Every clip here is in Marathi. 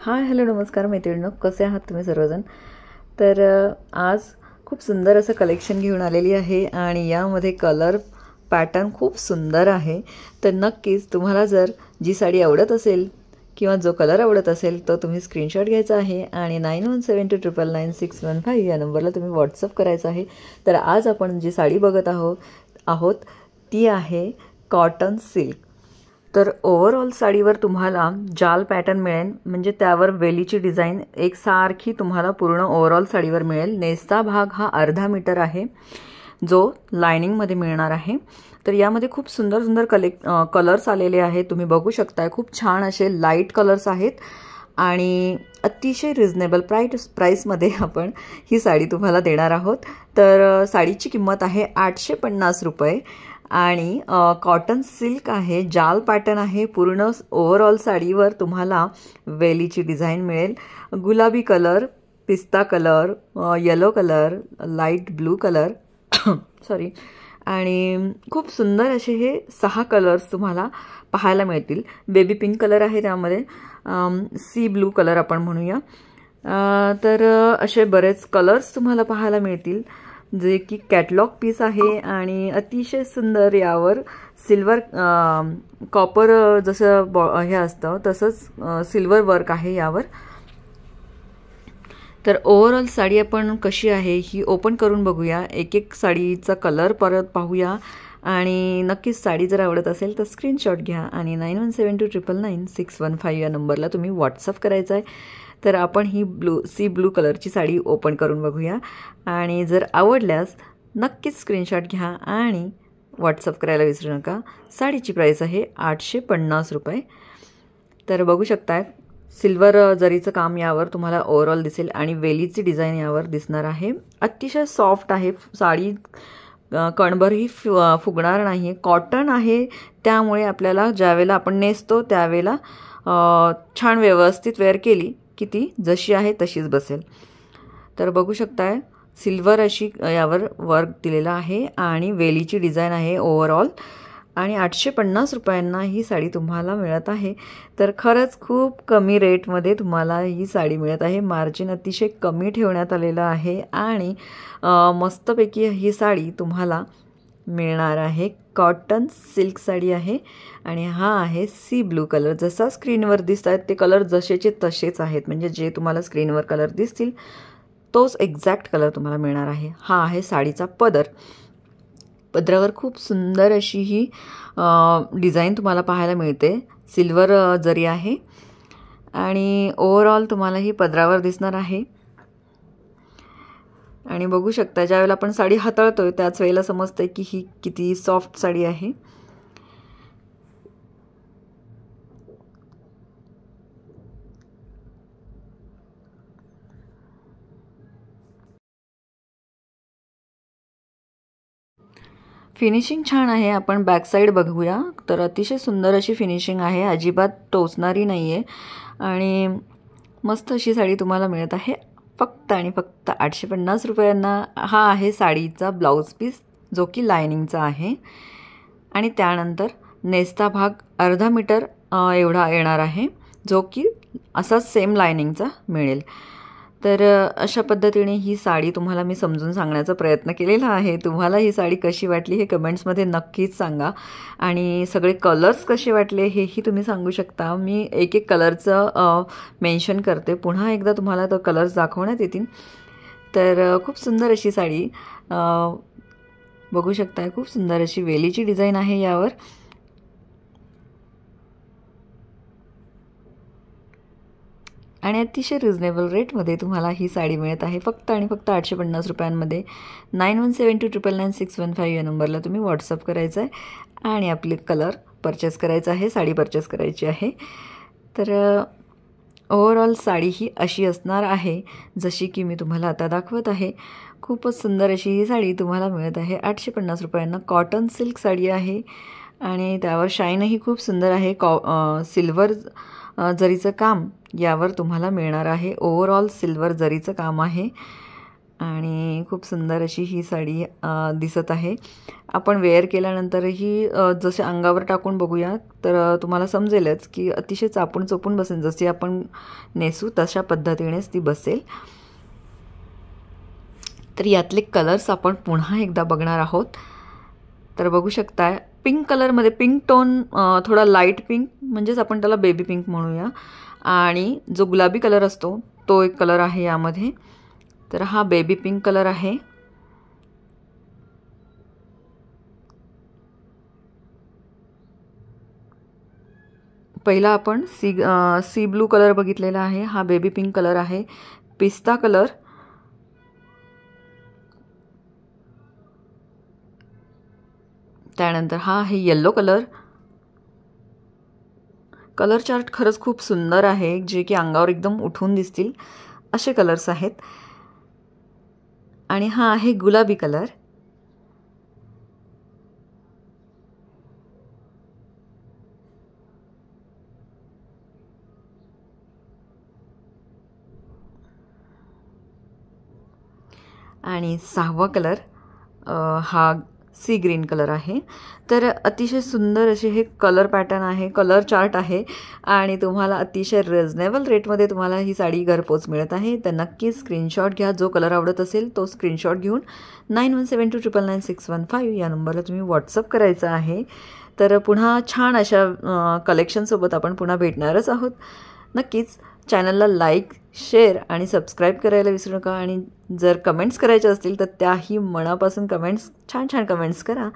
हाय हॅलो नमस्कार मैत्रिणींनो, कसे आहात तुम्ही सर्वजण. तर आज खूप सुंदर असं कलेक्शन घेऊन आलेली आहे आणि यामध्ये कलर पॅटर्न खूप सुंदर आहे. तर नक्कीच तुम्हाला जर जी साडी आवडत असेल किंवा जो कलर आवडत असेल तो तुम्ही स्क्रीनशॉट घ्यायचा आहे आणि 9172999615 या नंबरला तुम्ही व्हॉट्सअप करायचा आहे. तर आज आपण जी साडी बघत आहोत ती आहे कॉटन सिल्क. तर ओव्हरऑल साडीवर तुम्हाला जाल पॅटर्न मिळेल, म्हणजे त्यावर वेलीची डिझाईन एकसारखी तुम्हाला पूर्ण ओव्हरऑल साडीवर मिळेल. नेसचा भाग हा अर्धा मीटर आहे जो लायनिंगमध्ये मिळणार आहे. तर यामध्ये खूप सुंदर सुंदर कलर्स आलेले आहेत, तुम्ही बघू शकताय. खूप छान असे लाईट कलर्स आहेत आणि अतिशय रिजनेबल प्राईसमध्ये आपण ही साडी तुम्हाला देणार आहोत. तर साडीची किंमत आहे 850 रुपये आणि कॉटन सिल्क आहे, जाल पॅटर्न आहे. पूर्ण ओव्हरऑल साडीवर तुम्हाला वेलीची डिझाईन मिळेल. गुलाबी कलर, पिस्ता colour, yellow colour, light blue colour sorry आणि खूप सुंदर असे हे 6 कलर्स तुम्हाला पाहायला मिळतील. बेबी पिंक कलर आहे, त्यामध्ये सी ब्लू कलर आपण म्हणूया. तर असे बरेच कलर्स तुम्हाला पाहायला मिळतील, जे की कॅटलॉग पीस आहे आणि अतिशय सुंदर. यावर सिल्वर कॉपर जसं हे असतं तसंच सिल्वर वर्क आहे यावर. तर ओव्हरऑल साडी आपण कशी आहे ही ओपन करून बघूया. एक एक साडीचा कलर परत पाहूया आणि नक्कीच साडी जर आवडत असेल तर स्क्रीनशॉट घ्या आणि 9172999615 या नंबरला तुम्ही व्हॉट्सअप करायचा आहे. तर आपण ही सी ब्लू कलरची साडी ओपन करून बघूया आणि जर आवडल्यास नक्कीच स्क्रीनशॉट घ्या आणि व्हॉट्सअप करायला विसरू नका. साडीची प्राईस आहे 850 रुपये. तर बघू शकताय सिल्वर जरीचं काम यावर तुम्हाला ओव्हरऑल दिसेल आणि वेलीची डिझाईन यावर दिसणार आहे. अतिशय सॉफ्ट आहे साडी, कणभरही फुगणार नाही. कॉटन आहे, त्यामुळे आपल्याला ज्यावेळेला आपण नेसतो त्यावेळेला छान व्यवस्थित वेअर केली की ती जशी आहे तशीच बसेल. तर बघू शकताय सिल्वर अशी यावर वर्क दिलेला आहे आणि वेलीची डिझाईन आहे ओव्हरऑल आणि 850 रुपयांना ही साडी तुम्हाला मिळत आहे. तर खरंच खूप कमी रेटमध्ये तुम्हाला ही साडी मिळत आहे. मार्जिन अतिशय कमी ठेवण्यात आलेलं आहे आणि मस्तपैकी ही साडी तुम्हाला मिळणार आहे. कॉटन सिल्क साडी आहे आणि हा आहे सी ब्लू कलर. जसा स्क्रीनवर दिसत आहेत ते कलर जसेचे तसेच आहेत, म्हणजे जे तुम्हाला स्क्रीनवर कलर दिसतील तोच एक्झॅक्ट कलर तुम्हाला मिळणार आहे. हा आहे साडीचा पदर. पदरावर खूप सुंदर अशी ही डिझाईन तुम्हाला पाहायला मिळते. सिल्वर जरी आहे आणि ओव्हरऑल तुम्हाला ही पदरावर दिसणार आहे. आणि बघू शकता ज्यावेळेला आपण साडी हाताळतोय त्याच वेळेला समजतंय की ही किती सॉफ्ट साडी आहे. फिनिशिंग छान आहे. आपण बॅक साईड बघूया तर अतिशय सुंदर अशी फिनिशिंग आहे, अजिबात टोचणारी नाही आहे आणि मस्त अशी साडी तुम्हाला मिळत आहे फक्त आणि फक्त 850 रुपयांना. हा आहे साडीचा ब्लाऊज पीस जो की लायनिंगचा आहे आणि त्यानंतर नेसचा भाग अर्धा मीटर एवढा येणार आहे जो की असाच सेम लायनिंगचा मिळेल. तर अशा पद्धतीने ही साडी तुम्हाला मी समजून सांगण्याचा प्रयत्न केलेला आहे. तुम्हाला ही साडी कशी वाटली हे कमेंट्समध्ये नक्कीच सांगा आणि सगळे कलर्स कसे वाटले हेही तुम्ही सांगू शकता. मी एक एक कलरचं मेन्शन करते, पुन्हा एकदा तुम्हाला तो कलर्स दाखवण्यात येतील. तर खूप सुंदर अशी साडी बघू शकताय. खूप सुंदर अशी वेलीची डिझाईन आहे यावर आणि अतिशय रिजनेबल रेटमध्ये तुम्हाला ही साडी मिळत आहे फक्त आणि फक्त 850 रुपयांमध्ये. 9172999615 या नंबरला तुम्ही व्हॉट्सअप करायचं आहे आणि आपले कलर परचेस करायचा आहे, साडी परचेस करायची आहे. तर ओव्हरऑल साडी ही अशी असणार आहे जशी की मी तुम्हाला आता दाखवत आहे. खूपच सुंदर अशी ही साडी तुम्हाला मिळत आहे 850 रुपयांना. कॉटन सिल्क साडी आहे आणि त्यावर शाईनही खूप सुंदर आहे. सिल्वर जरीचं काम यावर तुम्हाला मिळणार आहे. ओव्हरऑल सिल्वर जरीचं काम आहे आणि खूप सुंदर अशी ही साडी दिसत आहे. आपण वेअर केल्यानंतरही जसे अंगावर टाकून बघूया तर तुम्हाला समजेलच की अतिशय चापून चोपून बसेल. जशी आपण नेसू तशा पद्धतीनेच ती बसेल. तर यातले कलर्स आपण पुन्हा एकदा बघणार आहोत. तर बघू शकताय पिंक कलरमध्ये, पिंक टोन थोडा लाईट पिंक म्हणजेच आपण त्याला बेबी पिंक म्हणूया, आणि जो गुलाबी कलर असतो तो एक कलर आहे यामध्ये. तर हा बेबी पिंक कलर आहे. पहिला आपण सी ब्लू कलर बघितलेला आहे. हा बेबी पिंक कलर आहे. पिस्ता कलर, त्यानंतर हा आहे येलो कलर. कलर चार्ट खरंच खूप सुंदर आहे, जे की अंगावर एकदम उठून दिसतील असे कलर्स आहेत. आणि हा आहे गुलाबी कलर. आणि 6वा कलर हा सी ग्रीन कलर आहे. तर अतिशय सुंदर असे हे कलर पॅटर्न आहे, कलर चार्ट आहे, आणि तुम्हाला अतिशय रिजनेबल रेटमध्ये तुम्हाला ही साडी घरपोच मिळत आहे. तर नक्कीच स्क्रीनशॉट घ्या. जो कलर आवडत असेल तो स्क्रीनशॉट घेऊन 9172999615 या नंबरला तुम्ही व्हॉट्सअप करायचा आहे. तर पुन्हा छान अशा कलेक्शनसोबत आपण पुन्हा भेटणारच आहोत. नक्कीच चॅनलला लाईक, शेअर आणि सबस्क्राईब करायला विसरू नका. आणि जर कमेंट्स करायचे असतील तर त्याही मनापासून कमेंट्स, छान छान कमेंट्स करा.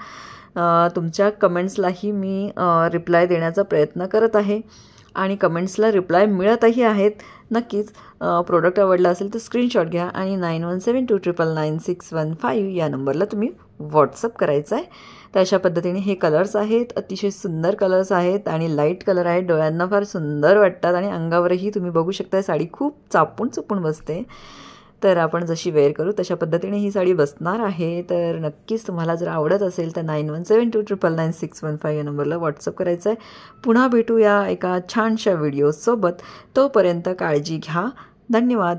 तुमच्या कमेंट्सलाही मी रिप्लाय देण्याचा प्रयत्न करत आहे, आणि कमेंट्सला रिप्लाय मिळतही आहेत. नक्कीच प्रोडक्ट आवडला असेल तर स्क्रीनशॉट घ्या आणि 9172999615 या नंबरला तुम्ही व्हॉट्सअप करायचं आहे. तर अशा पद्धतीने हे कलर्स आहेत. अतिशय सुंदर कलर्स आहेत आणि लाईट कलर आहेत. डोळ्यांना फार सुंदर वाटतात आणि अंगावरही तुम्ही बघू शकता साडी खूप चापून चुपून बसते. तर आपण जशी वेअर करू तशा पद्धतीने ही साडी बसणार आहे. तर नक्कीच तुम्हाला जर आवडत असेल तर 9172999615 या नंबरला व्हॉट्सअप करायचं आहे. पुन्हा भेटूया एका छानशा व्हिडिओसोबत. तोपर्यंत काळजी घ्या. धन्यवाद.